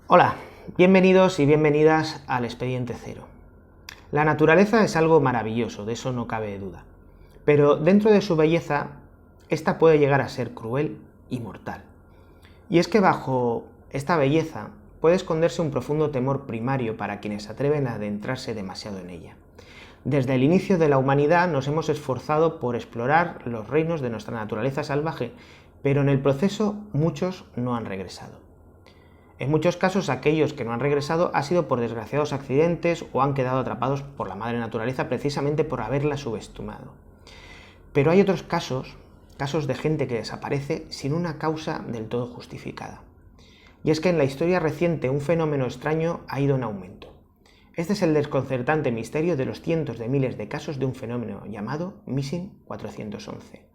Hola, bienvenidos y bienvenidas al Expediente Cero. La naturaleza es algo maravilloso, de eso no cabe duda. Pero dentro de su belleza, esta puede llegar a ser cruel y mortal. Y es que bajo esta belleza puede esconderse un profundo temor primario para quienes se atreven a adentrarse demasiado en ella. Desde el inicio de la humanidad nos hemos esforzado por explorar los reinos de nuestra naturaleza salvaje, pero en el proceso muchos no han regresado. En muchos casos, aquellos que no han regresado ha sido por desgraciados accidentes o han quedado atrapados por la madre naturaleza precisamente por haberla subestimado. Pero hay otros casos de gente que desaparece sin una causa del todo justificada. Y es que en la historia reciente un fenómeno extraño ha ido en aumento. Este es el desconcertante misterio de los cientos de miles de casos de un fenómeno llamado Missing 411.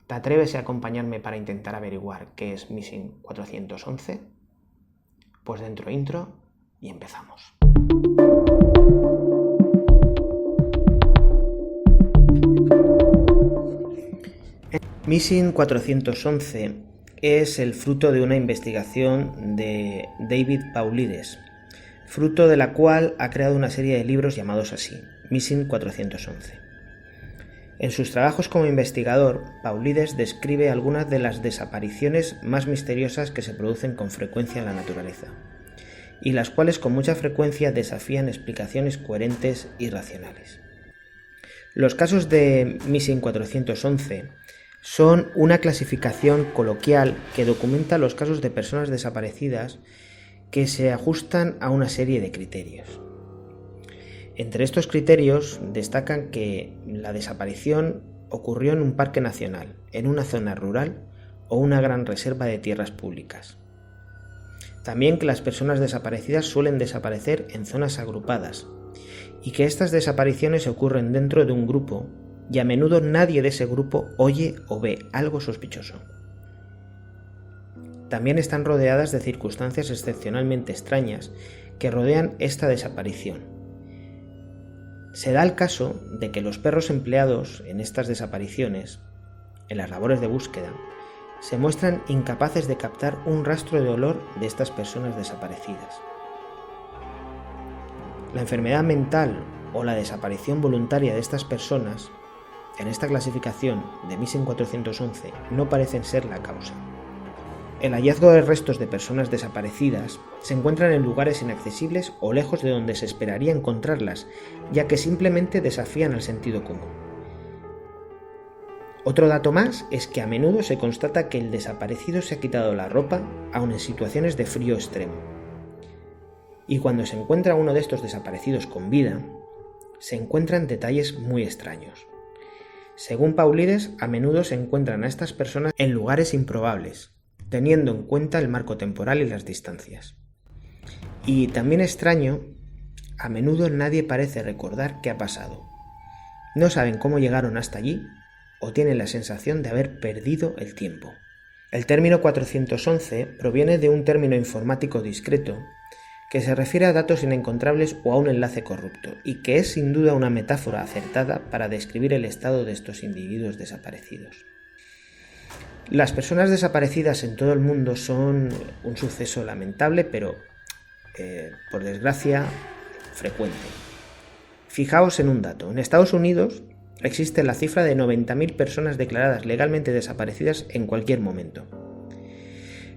¿Te atreves a acompañarme para intentar averiguar qué es Missing 411? Pues dentro intro y empezamos. Missing 411 es el fruto de una investigación de David Paulides, fruto de la cual ha creado una serie de libros llamados así, Missing 411. En sus trabajos como investigador, Paulides describe algunas de las desapariciones más misteriosas que se producen con frecuencia en la naturaleza, y las cuales con mucha frecuencia desafían explicaciones coherentes y racionales. Los casos de Missing 411 son una clasificación coloquial que documenta los casos de personas desaparecidas que se ajustan a una serie de criterios. Entre estos criterios destacan que la desaparición ocurrió en un parque nacional, en una zona rural o una gran reserva de tierras públicas. También que las personas desaparecidas suelen desaparecer en zonas agrupadas y que estas desapariciones ocurren dentro de un grupo y a menudo nadie de ese grupo oye o ve algo sospechoso. También están rodeadas de circunstancias excepcionalmente extrañas que rodean esta desaparición. Se da el caso de que los perros empleados en estas desapariciones, en las labores de búsqueda, se muestran incapaces de captar un rastro de olor de estas personas desaparecidas. La enfermedad mental o la desaparición voluntaria de estas personas, en esta clasificación de Missing 411, no parecen ser la causa. El hallazgo de restos de personas desaparecidas se encuentran en lugares inaccesibles o lejos de donde se esperaría encontrarlas, ya que simplemente desafían al sentido común. Otro dato más es que a menudo se constata que el desaparecido se ha quitado la ropa, aun en situaciones de frío extremo. Y cuando se encuentra uno de estos desaparecidos con vida, se encuentran detalles muy extraños. Según Paulides, a menudo se encuentran a estas personas en lugares improbables, teniendo en cuenta el marco temporal y las distancias. Y también extraño, a menudo nadie parece recordar qué ha pasado. No saben cómo llegaron hasta allí o tienen la sensación de haber perdido el tiempo. El término 411 proviene de un término informático discreto que se refiere a datos inencontrables o a un enlace corrupto y que es sin duda una metáfora acertada para describir el estado de estos individuos desaparecidos. Las personas desaparecidas en todo el mundo son un suceso lamentable, pero, por desgracia, frecuente. Fijaos en un dato. En Estados Unidos existe la cifra de 90.000 personas declaradas legalmente desaparecidas en cualquier momento.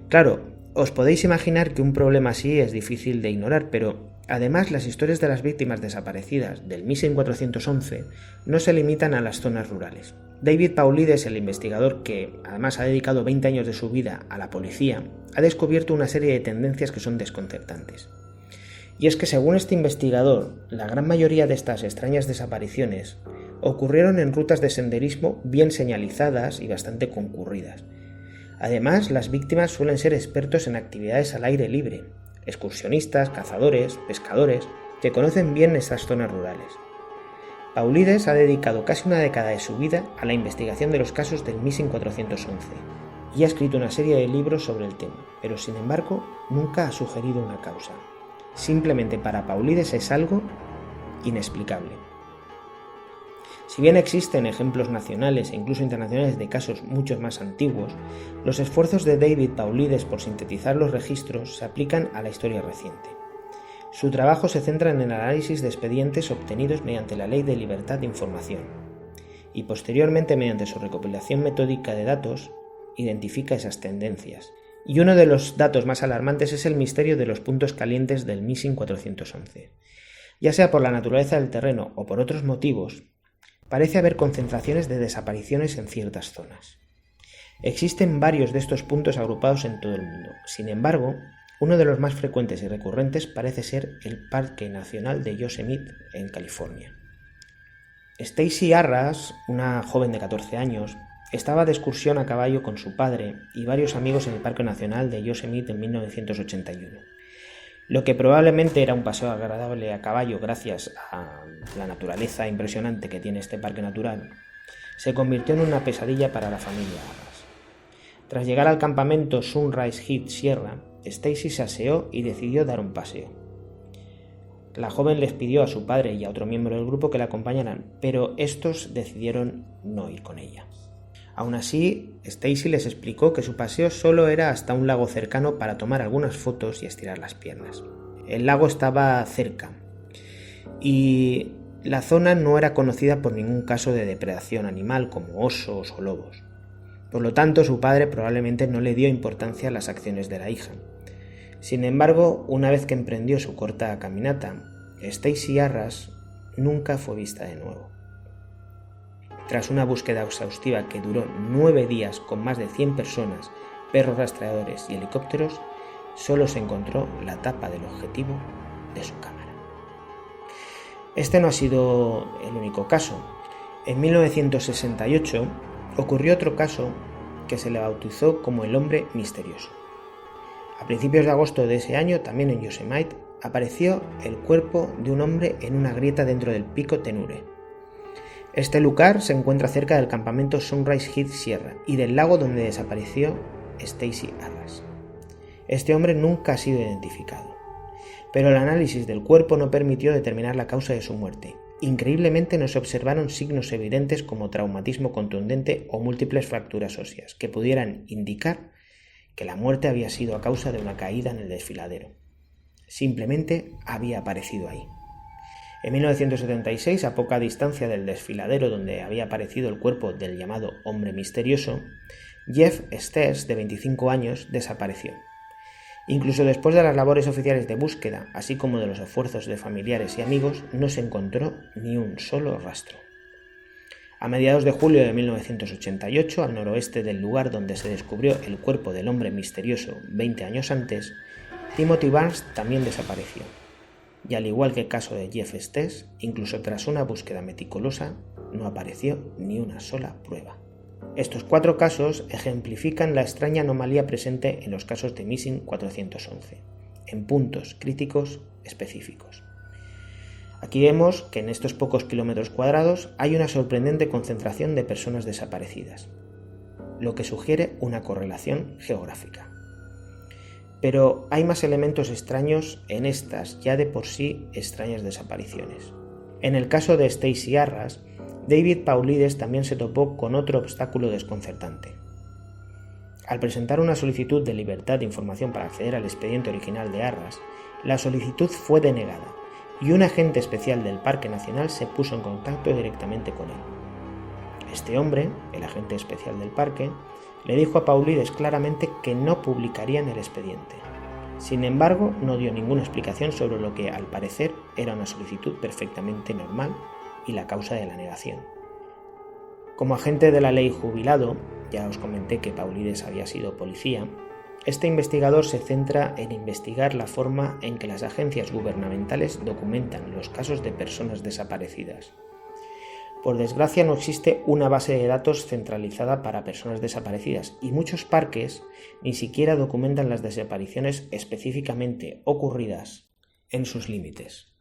Claro, os podéis imaginar que un problema así es difícil de ignorar, pero además las historias de las víctimas desaparecidas del Missing 411 no se limitan a las zonas rurales. David Paulides, el investigador que además ha dedicado 20 años de su vida a la policía, ha descubierto una serie de tendencias que son desconcertantes. Y es que según este investigador, la gran mayoría de estas extrañas desapariciones ocurrieron en rutas de senderismo bien señalizadas y bastante concurridas. Además, las víctimas suelen ser expertos en actividades al aire libre, excursionistas, cazadores, pescadores, que conocen bien estas zonas rurales. Paulides ha dedicado casi una década de su vida a la investigación de los casos del Missing 411 y ha escrito una serie de libros sobre el tema, pero sin embargo nunca ha sugerido una causa. Simplemente para Paulides es algo inexplicable. Si bien existen ejemplos nacionales e incluso internacionales de casos mucho más antiguos, los esfuerzos de David Paulides por sintetizar los registros se aplican a la historia reciente. Su trabajo se centra en el análisis de expedientes obtenidos mediante la Ley de Libertad de Información y posteriormente, mediante su recopilación metódica de datos, identifica esas tendencias. Y uno de los datos más alarmantes es el misterio de los puntos calientes del Missing 411. Ya sea por la naturaleza del terreno o por otros motivos, parece haber concentraciones de desapariciones en ciertas zonas. Existen varios de estos puntos agrupados en todo el mundo. Sin embargo, uno de los más frecuentes y recurrentes parece ser el Parque Nacional de Yosemite en California. Stacy Arras, una joven de 14 años, estaba de excursión a caballo con su padre y varios amigos en el Parque Nacional de Yosemite en 1981. Lo que probablemente era un paseo agradable a caballo gracias a la naturaleza impresionante que tiene este parque natural, se convirtió en una pesadilla para la familia Arras. Tras llegar al campamento Sunrise Head Sierra, Stacy se aseó y decidió dar un paseo. La joven les pidió a su padre y a otro miembro del grupo que la acompañaran, pero estos decidieron no ir con ella. Aún así, Stacy les explicó que su paseo solo era hasta un lago cercano para tomar algunas fotos y estirar las piernas. El lago estaba cerca y la zona no era conocida por ningún caso de depredación animal como osos o lobos. Por lo tanto, su padre probablemente no le dio importancia a las acciones de la hija. Sin embargo, una vez que emprendió su corta caminata, Stacy Arras nunca fue vista de nuevo. Tras una búsqueda exhaustiva que duró 9 días con más de 100 personas, perros rastreadores y helicópteros, solo se encontró la tapa del objetivo de su cámara. Este no ha sido el único caso. En 1968 ocurrió otro caso que se le bautizó como el hombre misterioso. A principios de agosto de ese año, también en Yosemite, apareció el cuerpo de un hombre en una grieta dentro del pico Tenure. Este lugar se encuentra cerca del campamento Sunrise Head Sierra y del lago donde desapareció Stacy Arras. Este hombre nunca ha sido identificado, pero el análisis del cuerpo no permitió determinar la causa de su muerte. Increíblemente no se observaron signos evidentes como traumatismo contundente o múltiples fracturas óseas que pudieran indicar que la muerte había sido a causa de una caída en el desfiladero. Simplemente había aparecido ahí. En 1976, a poca distancia del desfiladero donde había aparecido el cuerpo del llamado hombre misterioso, Jeff Sters, de 25 años, desapareció. Incluso después de las labores oficiales de búsqueda, así como de los esfuerzos de familiares y amigos, no se encontró ni un solo rastro. A mediados de julio de 1988, al noroeste del lugar donde se descubrió el cuerpo del hombre misterioso 20 años antes, Timothy Barnes también desapareció. Y al igual que el caso de Jeff Sters, incluso tras una búsqueda meticulosa, no apareció ni una sola prueba. Estos 4 casos ejemplifican la extraña anomalía presente en los casos de Missing 411, en puntos críticos específicos. Aquí vemos que en estos pocos kilómetros cuadrados hay una sorprendente concentración de personas desaparecidas, lo que sugiere una correlación geográfica. Pero hay más elementos extraños en estas ya de por sí extrañas desapariciones. En el caso de Stacy Arras, David Paulides también se topó con otro obstáculo desconcertante. Al presentar una solicitud de libertad de información para acceder al expediente original de Arras, la solicitud fue denegada y un agente especial del Parque Nacional se puso en contacto directamente con él. Este hombre, el agente especial del parque, le dijo a Paulides claramente que no publicarían el expediente. Sin embargo, no dio ninguna explicación sobre lo que, al parecer, era una solicitud perfectamente normal y la causa de la negación. Como agente de la ley jubilado, ya os comenté que Paulides había sido policía, este investigador se centra en investigar la forma en que las agencias gubernamentales documentan los casos de personas desaparecidas. Por desgracia no existe una base de datos centralizada para personas desaparecidas y muchos parques ni siquiera documentan las desapariciones específicamente ocurridas en sus límites.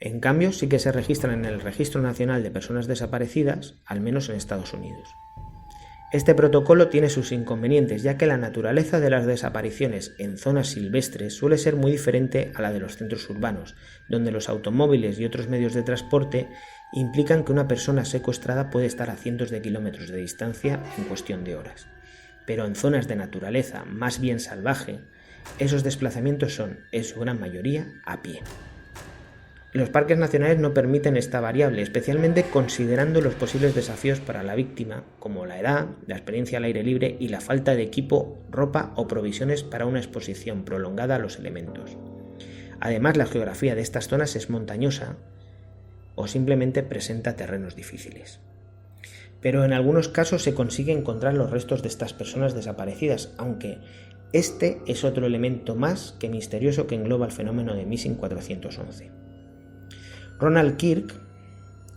En cambio, sí que se registran en el Registro Nacional de Personas Desaparecidas, al menos en Estados Unidos. Este protocolo tiene sus inconvenientes, ya que la naturaleza de las desapariciones en zonas silvestres suele ser muy diferente a la de los centros urbanos, donde los automóviles y otros medios de transporte implican que una persona secuestrada puede estar a cientos de kilómetros de distancia en cuestión de horas. Pero en zonas de naturaleza más bien salvaje, esos desplazamientos son, en su gran mayoría, a pie. Los parques nacionales no permiten esta variable, especialmente considerando los posibles desafíos para la víctima, como la edad, la experiencia al aire libre y la falta de equipo, ropa o provisiones para una exposición prolongada a los elementos. Además, la geografía de estas zonas es montañosa o simplemente presenta terrenos difíciles. Pero en algunos casos se consigue encontrar los restos de estas personas desaparecidas, aunque este es otro elemento más que misterioso que engloba el fenómeno de Missing 411. Ronald Kirk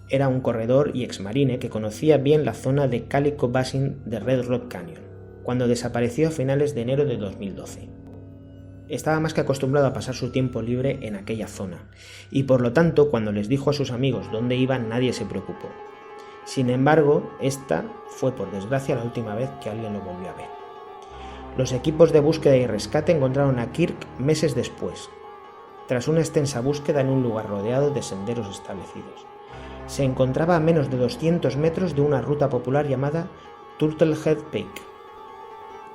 era un corredor y exmarine que conocía bien la zona de Calico Basin de Red Rock Canyon, cuando desapareció a finales de enero de 2012. Estaba más que acostumbrado a pasar su tiempo libre en aquella zona, y por lo tanto, cuando les dijo a sus amigos dónde iban, nadie se preocupó. Sin embargo, esta fue por desgracia la última vez que alguien lo volvió a ver. Los equipos de búsqueda y rescate encontraron a Kirk meses después, tras una extensa búsqueda en un lugar rodeado de senderos establecidos. Se encontraba a menos de 200 metros de una ruta popular llamada Turtlehead Peak.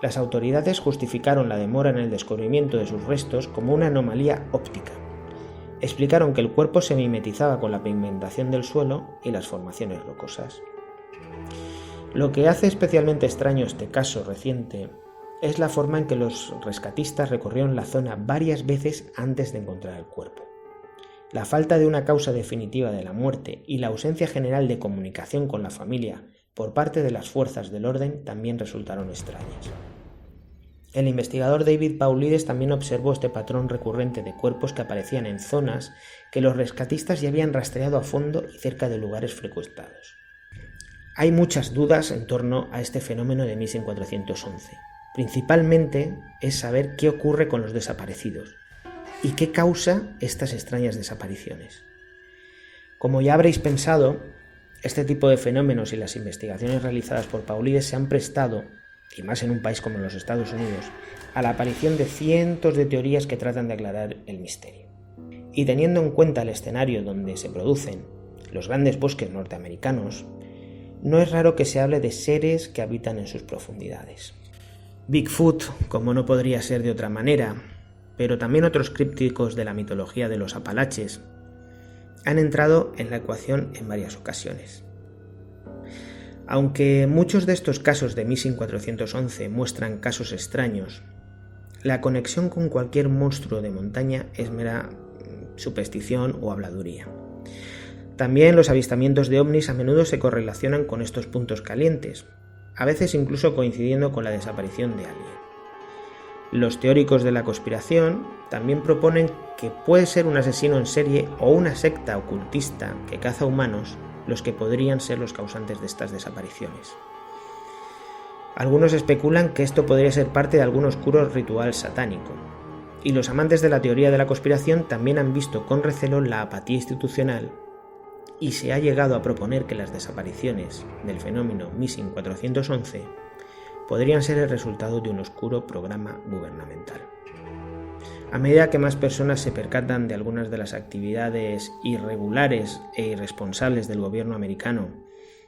Las autoridades justificaron la demora en el descubrimiento de sus restos como una anomalía óptica. Explicaron que el cuerpo se mimetizaba con la pigmentación del suelo y las formaciones rocosas. Lo que hace especialmente extraño este caso reciente es la forma en que los rescatistas recorrieron la zona varias veces antes de encontrar el cuerpo. La falta de una causa definitiva de la muerte y la ausencia general de comunicación con la familia por parte de las fuerzas del orden también resultaron extrañas. El investigador David Paulides también observó este patrón recurrente de cuerpos que aparecían en zonas que los rescatistas ya habían rastreado a fondo y cerca de lugares frecuentados. Hay muchas dudas en torno a este fenómeno de Missing 411. Principalmente es saber qué ocurre con los desaparecidos y qué causa estas extrañas desapariciones. Como ya habréis pensado, este tipo de fenómenos y las investigaciones realizadas por Paulides se han prestado, y más en un país como los Estados Unidos, a la aparición de cientos de teorías que tratan de aclarar el misterio. Y teniendo en cuenta el escenario donde se producen los grandes bosques norteamericanos, no es raro que se hable de seres que habitan en sus profundidades. Bigfoot, como no podría ser de otra manera, pero también otros crípticos de la mitología de los Apalaches, han entrado en la ecuación en varias ocasiones. Aunque muchos de estos casos de Missing 411 muestran casos extraños, la conexión con cualquier monstruo de montaña es mera superstición o habladuría. También los avistamientos de ovnis a menudo se correlacionan con estos puntos calientes, a veces incluso coincidiendo con la desaparición de alguien. Los teóricos de la conspiración también proponen que puede ser un asesino en serie o una secta ocultista que caza humanos los que podrían ser los causantes de estas desapariciones. Algunos especulan que esto podría ser parte de algún oscuro ritual satánico, y los amantes de la teoría de la conspiración también han visto con recelo la apatía institucional y se ha llegado a proponer que las desapariciones del fenómeno Missing 411 podrían ser el resultado de un oscuro programa gubernamental. A medida que más personas se percatan de algunas de las actividades irregulares e irresponsables del gobierno americano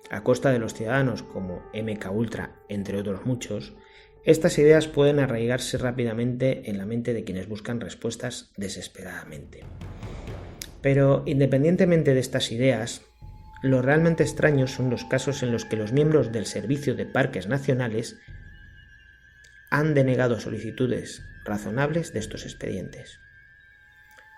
a costa de los ciudadanos como MKUltra, entre otros muchos, estas ideas pueden arraigarse rápidamente en la mente de quienes buscan respuestas desesperadamente. Pero independientemente de estas ideas, lo realmente extraño son los casos en los que los miembros del Servicio de Parques Nacionales han denegado solicitudes razonables de estos expedientes.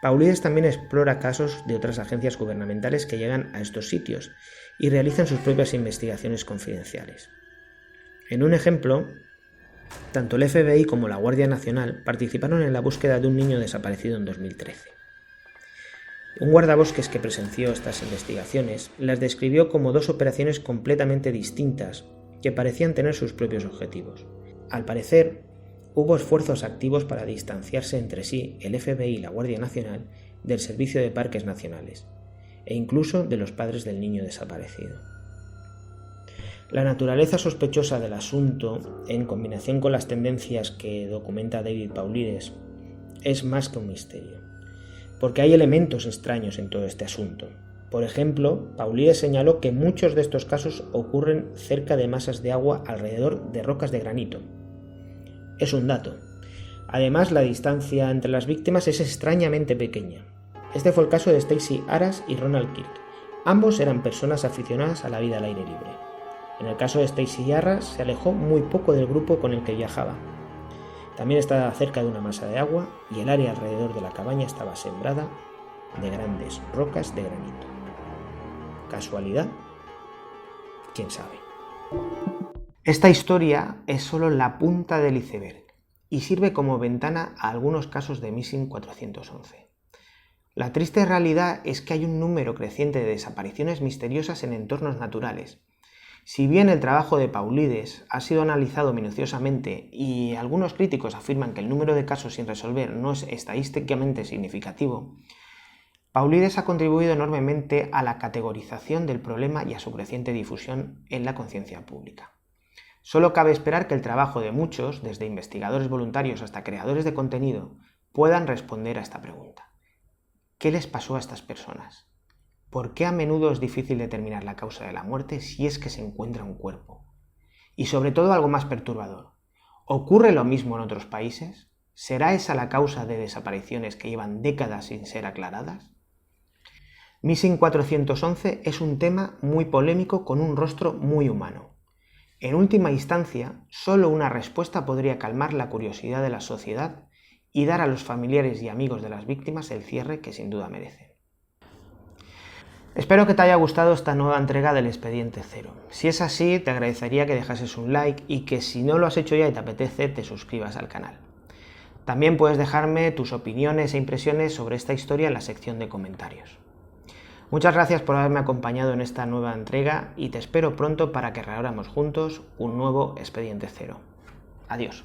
Paulides también explora casos de otras agencias gubernamentales que llegan a estos sitios y realizan sus propias investigaciones confidenciales. En un ejemplo, tanto el FBI como la Guardia Nacional participaron en la búsqueda de un niño desaparecido en 2013. Un guardabosques que presenció estas investigaciones las describió como dos operaciones completamente distintas que parecían tener sus propios objetivos. Al parecer, hubo esfuerzos activos para distanciarse entre sí el FBI y la Guardia Nacional del Servicio de Parques Nacionales, e incluso de los padres del niño desaparecido. La naturaleza sospechosa del asunto, en combinación con las tendencias que documenta David Paulides, es más que un misterio, porque hay elementos extraños en todo este asunto. Por ejemplo, Paulides señaló que muchos de estos casos ocurren cerca de masas de agua alrededor de rocas de granito. Es un dato. Además, la distancia entre las víctimas es extrañamente pequeña. Este fue el caso de Stacey Arras y Ronald Kirk. Ambos eran personas aficionadas a la vida al aire libre. En el caso de Stacey Arras se alejó muy poco del grupo con el que viajaba. También estaba cerca de una masa de agua y el área alrededor de la cabaña estaba sembrada de grandes rocas de granito. ¿Casualidad? ¿Quién sabe? Esta historia es solo la punta del iceberg y sirve como ventana a algunos casos de Missing 411. La triste realidad es que hay un número creciente de desapariciones misteriosas en entornos naturales. Si bien el trabajo de Paulides ha sido analizado minuciosamente y algunos críticos afirman que el número de casos sin resolver no es estadísticamente significativo, Paulides ha contribuido enormemente a la categorización del problema y a su creciente difusión en la conciencia pública. Solo cabe esperar que el trabajo de muchos, desde investigadores voluntarios hasta creadores de contenido, puedan responder a esta pregunta. ¿Qué les pasó a estas personas? ¿Por qué a menudo es difícil determinar la causa de la muerte si es que se encuentra un cuerpo? Y sobre todo algo más perturbador, ¿ocurre lo mismo en otros países? ¿Será esa la causa de desapariciones que llevan décadas sin ser aclaradas? Missing 411 es un tema muy polémico con un rostro muy humano. En última instancia, solo una respuesta podría calmar la curiosidad de la sociedad y dar a los familiares y amigos de las víctimas el cierre que sin duda merecen. Espero que te haya gustado esta nueva entrega del Expediente Cero. Si es así, te agradecería que dejases un like y que si no lo has hecho ya y te apetece, te suscribas al canal. También puedes dejarme tus opiniones e impresiones sobre esta historia en la sección de comentarios. Muchas gracias por haberme acompañado en esta nueva entrega y te espero pronto para que reabramos juntos un nuevo Expediente Cero. Adiós.